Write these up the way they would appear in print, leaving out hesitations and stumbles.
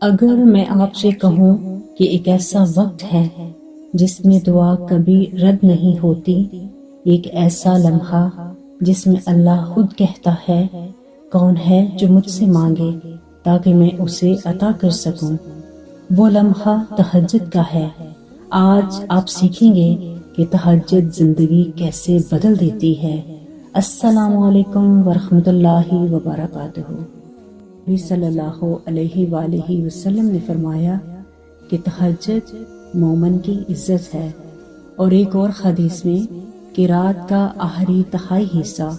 اگر میں آپ سے کہوں کہ ایک ایسا وقت ہے جس میں دعا کبھی رد نہیں ہوتی، ایک ایسا لمحہ جس میں اللہ خود کہتا ہے کون ہے جو مجھ سے مانگے تاکہ میں اسے عطا کر سکوں، وہ لمحہ تہجد کا ہے۔ آج آپ سیکھیں گے کہ تہجد زندگی کیسے بدل دیتی ہے۔ السلام علیکم ورحمۃ اللہ وبرکاتہ۔ نبی صلی اللہ علیہ وآلہ وسلم نے فرمایا کہ تہجد مومن کی عزت ہے، اور ایک اور حدیث میں کہ رات کا آخری تہائی حصہ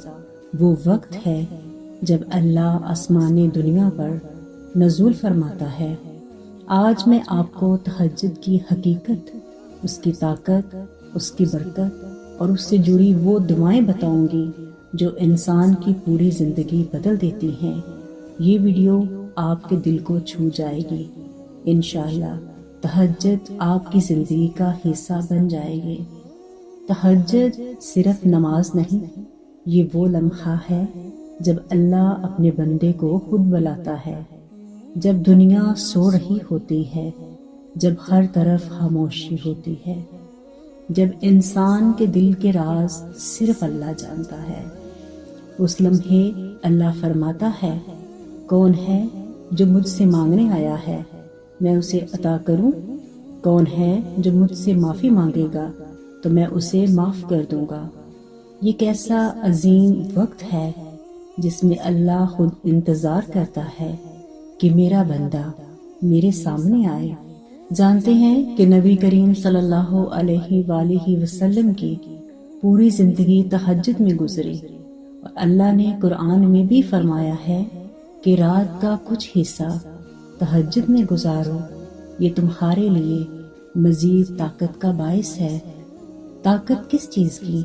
وہ وقت ہے جب اللہ آسمان دنیا پر نزول فرماتا ہے۔ آج میں آپ کو تہجد کی حقیقت، اس کی طاقت، اس کی برکت اور اس سے جڑی وہ دعائیں بتاؤں گی جو انسان کی پوری زندگی بدل دیتی ہیں۔ یہ ویڈیو آپ کے دل کو چھو جائے گی۔ انشاءاللہ تہجد آپ کی زندگی کا حصہ بن جائے گی۔ تہجد صرف نماز نہیں، یہ وہ لمحہ ہے جب اللہ اپنے بندے کو خود بلاتا ہے، جب دنیا سو رہی ہوتی ہے، جب ہر طرف خاموشی ہوتی ہے، جب انسان کے دل کے راز صرف اللہ جانتا ہے۔ اس لمحے اللہ فرماتا ہے کون ہے جو مجھ سے مانگنے آیا ہے، میں اسے عطا کروں؟ کون ہے جو مجھ سے معافی مانگے گا تو میں اسے معاف کر دوں گا؟ یہ کیسا عظیم وقت ہے جس میں اللہ خود انتظار کرتا ہے کہ میرا بندہ میرے سامنے آئے۔ جانتے ہیں کہ نبی کریم صلی اللہ علیہ وآلہ وسلم کی پوری زندگی تہجد میں گزری، اور اللہ نے قرآن میں بھی فرمایا ہے کہ رات کا کچھ حصہ تہجد میں گزارو، یہ تمہارے لیے مزید طاقت کا باعث ہے۔ طاقت کس چیز کی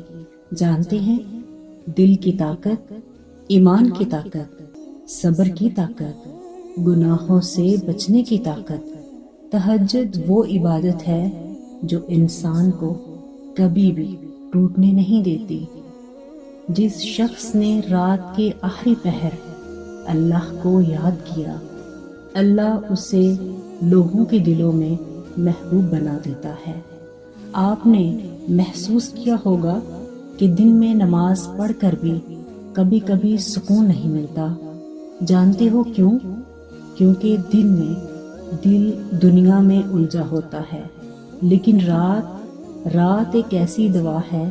جانتے ہیں؟ دل کی طاقت، ایمان کی طاقت، صبر کی طاقت، گناہوں سے بچنے کی طاقت۔ تہجد وہ عبادت ہے جو انسان کو کبھی بھی ٹوٹنے نہیں دیتی۔ جس شخص نے رات کے آخری پہر اللہ کو یاد کیا، اللہ اسے لوگوں کے دلوں میں محبوب بنا دیتا ہے۔ آپ نے محسوس کیا ہوگا کہ دن میں نماز پڑھ کر بھی کبھی کبھی سکون نہیں ملتا۔ جانتے ہو کیوں؟ کیونکہ دن میں دل دنیا میں الجھا ہوتا ہے، لیکن رات ایک ایسی دوا ہے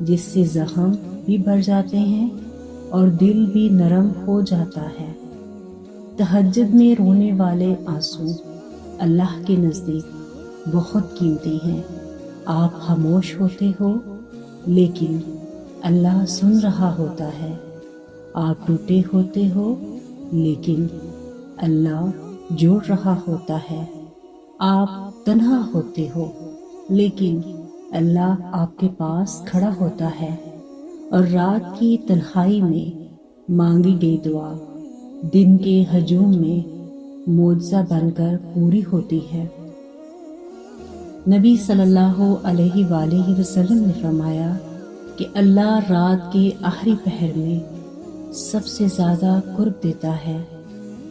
جس سے زخم بھی بھر جاتے ہیں اور دل بھی نرم ہو جاتا ہے۔ تہجد میں رونے والے آنسو اللہ کے نزدیک بہت قیمتی ہیں۔ آپ خاموش ہوتے ہو لیکن اللہ سن رہا ہوتا ہے۔ آپ ٹوٹے ہوتے ہو لیکن اللہ جوڑ رہا ہوتا ہے۔ آپ تنہا ہوتے ہو لیکن اللہ آپ کے پاس کھڑا ہوتا ہے، اور رات کی تنہائی میں مانگی گئی دعا دن کے ہجوم میں معجزہ بن کر پوری ہوتی ہے۔ نبی صلی اللہ علیہ وآلہ وسلم نے فرمایا کہ اللہ رات کے آخری پہر میں سب سے زیادہ قرب دیتا ہے۔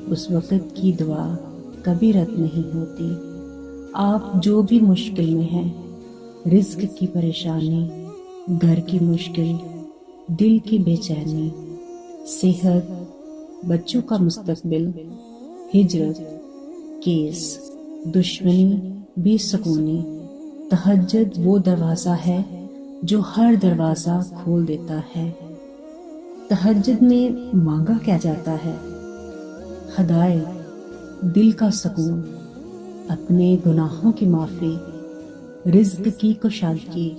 اس وقت کی دعا کبھی رد نہیں ہوتی۔ آپ جو بھی مشکل میں ہیں، رزق کی پریشانی، گھر کی مشکل، دل کی بے چینی، صحت، بچوں کا مستقبل، ہجرت، کیس، دشمنی، بے سکونی، تہجد وہ دروازہ ہے جو ہر دروازہ کھول دیتا ہے۔ تہجد میں مانگا کیا جاتا ہے؟ ہدایت، دل کا سکون، اپنے گناہوں کی معافی، رزق کی کشادگی،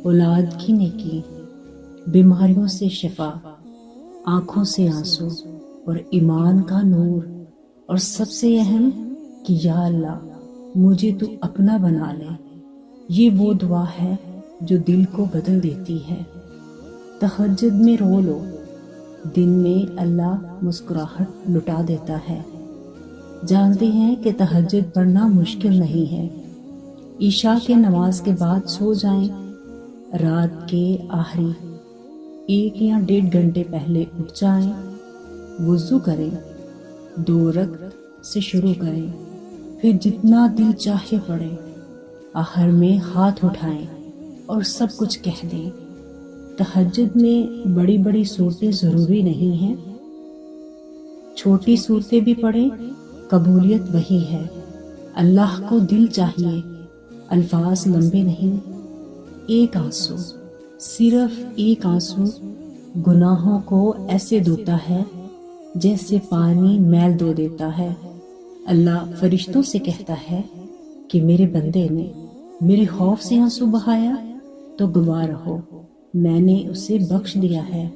اولاد کی نیکی، بیماریوں سے شفا، آنکھوں سے آنسو اور ایمان کا نور، اور سب سے اہم کہ یا اللہ مجھے تو اپنا بنا لے۔ یہ وہ دعا ہے جو دل کو بدل دیتی ہے۔ تہجد میں رو لو، دن میں اللہ مسکراہٹ لٹا دیتا ہے۔ جانتے ہیں کہ تہجد پڑھنا مشکل نہیں ہے۔ عشاء کے نماز کے بعد سو جائیں، رات کے آخری 1 یا 1.5 گھنٹے پہلے اٹھ جائیں، وضو کریں، 2 رکعت سے شروع کریں، پھر جتنا دل چاہے پڑھیں، آخر میں ہاتھ اٹھائیں اور سب کچھ کہہ دیں۔ تہجد میں بڑی بڑی صورتیں ضروری نہیں ہیں، چھوٹی صورتیں بھی پڑھیں، قبولیت وہی ہے۔ اللہ کو دل چاہیے، الفاظ لمبے نہیں۔ ایک آنسو، صرف ایک آنسو گناہوں کو ایسے دھوتا ہے جیسے پانی میل دھو دیتا ہے۔ اللہ فرشتوں سے کہتا ہے کہ میرے بندے نے میرے خوف سے آنسو بہایا تو گواہ رہو، میں نے اسے بخش دیا ہے۔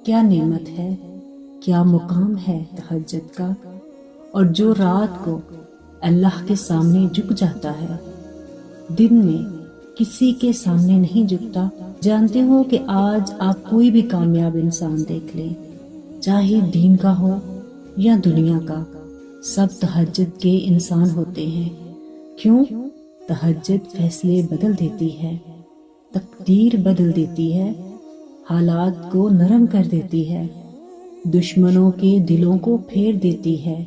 کیا نعمت ہے، کیا مقام ہے تہجد کا۔ اور جو رات کو اللہ کے سامنے جھک جاتا ہے، دن میں کسی کے سامنے نہیں جھکتا۔ جانتے ہو کہ آج آپ کوئی بھی کامیاب انسان دیکھ لیں، چاہے دین کا ہو یا دنیا کا، سب تہجد کے انسان ہوتے ہیں۔ کیوں؟ تہجد فیصلے بدل دیتی ہے، تقدیر بدل دیتی ہے، حالات کو نرم کر دیتی ہے، دشمنوں کے دلوں کو پھیر دیتی ہے،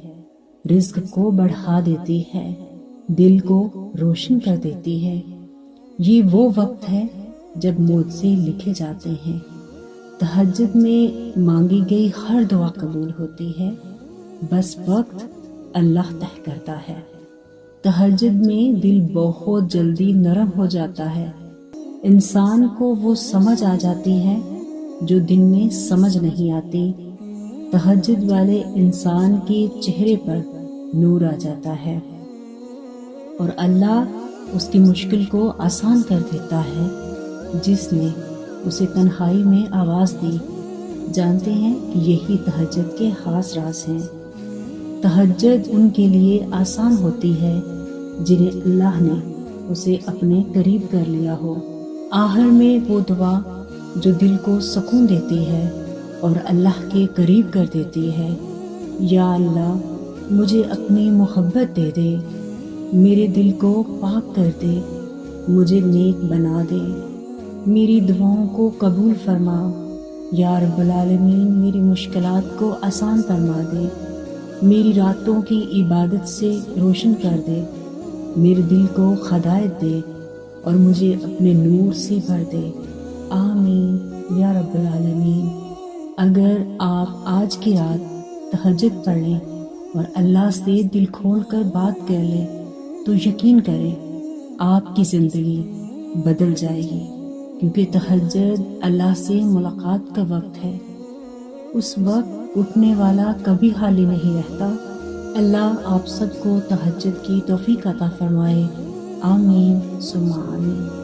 رزق کو بڑھا دیتی ہے، دل کو روشن کر دیتی ہے۔ یہ وہ وقت ہے جب موت سے لکھے جاتے ہیں۔ تہجد میں مانگی گئی ہر دعا قبول ہوتی ہے، بس وقت اللہ طے کرتا ہے۔ تہجد میں دل بہت جلدی نرم ہو جاتا ہے، انسان کو وہ سمجھ آ جاتی ہے جو دن میں سمجھ نہیں آتی۔ تہجد والے انسان کے چہرے پر نور آ جاتا ہے اور اللہ اس کی مشکل کو آسان کر دیتا ہے۔ جس نے اسے تنہائی میں آواز دی، جانتے ہیں کہ یہی تہجد کے خاص راز ہیں۔ تہجد ان کے لیے آسان ہوتی ہے جنہیں اللہ نے اسے اپنے قریب کر لیا ہو۔ آخر میں وہ دعا جو دل کو سکون دیتی ہے اور اللہ کے قریب کر دیتی ہے، یا اللہ مجھے اپنی محبت دے دے، میرے دل کو پاک کر دے، مجھے نیک بنا دے، میری دعاؤں کو قبول فرما، یا رب العالمین میری مشکلات کو آسان فرما دے، میری راتوں کی عبادت سے روشن کر دے، میرے دل کو ہدایت دے اور مجھے اپنے نور سے بھر دے، آمین یا رب العالمین۔ اگر آپ آج کی رات تہجد پڑھ لیں اور اللہ سے دل کھول کر بات کر لیں تو یقین کریں آپ کی زندگی بدل جائے گی، کیونکہ تہجد اللہ سے ملاقات کا وقت ہے۔ اس وقت اٹھنے والا کبھی خالی نہیں رہتا۔ اللہ آپ سب کو تہجد کی توفیق عطا فرمائے، آمین ثم آمین۔